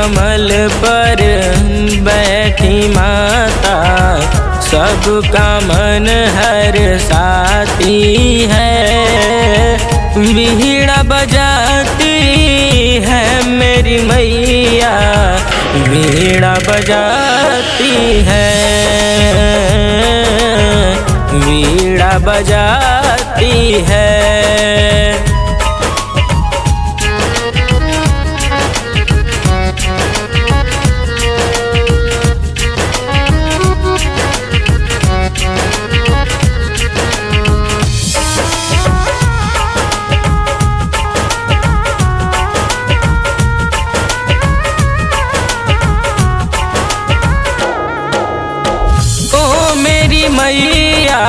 कमल पर बैठी माता, सबका मन हर्षाती है। वीणा बजाती है मेरी मैया, वीणा बजाती है, वीणा बजाती है। मैया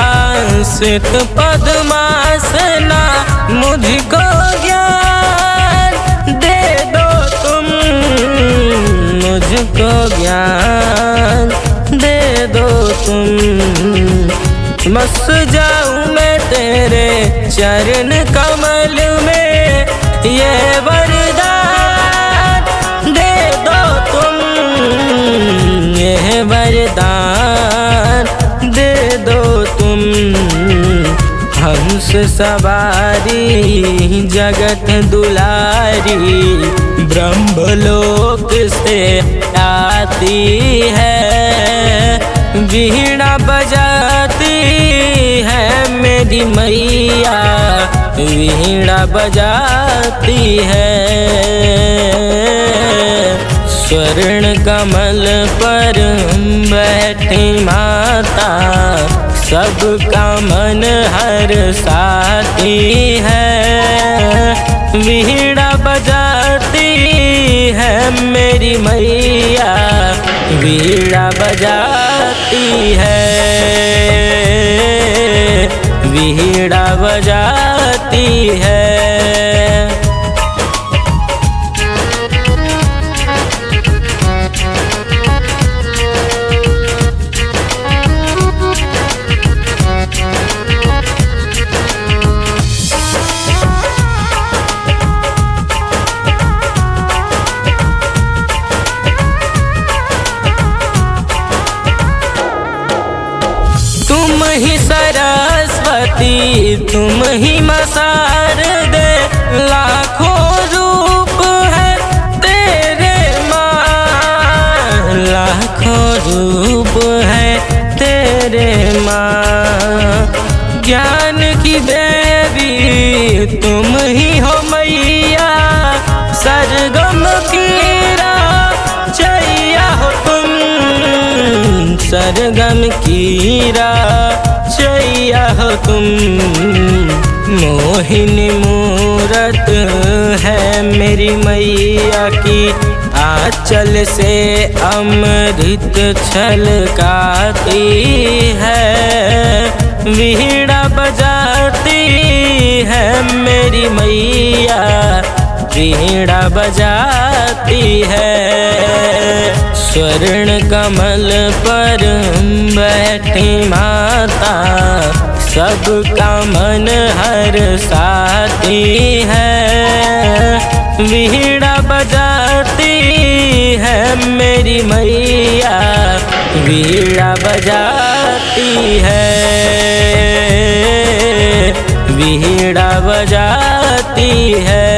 श्वेत पद्मासना, मुझको ज्ञान दे दो तुम, मुझको ज्ञान दे दो तुम। बस जाऊं मैं तेरे चरण कमल में, ये वरदान दे दो तुम, ये वरदान दे दो तुम। हंस सवारी जगत दुलारी, ब्रह्मलोक से आती है। वीणा बजाती है मेरी मैया, वीणा बजाती है। स्वर्ण कमल पर बैठी माता, सबका मन हर्षाती है। वीणा बजाती है मेरी मैया, वीणा बजाती है, वीणा बजाती है। तुम ही सरस्वती, तुम ही मसार दे, लाखों रूप है तेरे माँ, लाखों रूप है तेरे माँ। ज्ञान की देवी तुम ही हो मैया, सरगम की रचैया हो तुम, सरगम की रचैया हो तुम। मोहिनी मूरत है मेरी मैया की, आंचल से अमृत छलकाती है। वीणा बजाती है मेरी मैया, वीणा बजाती है। स्वर्ण कमल पर बैठी माता, सबका मन हर्षाती है। वीणा बजाती है मेरी मैया, वीणा बजाती है, वीणा बजाती है।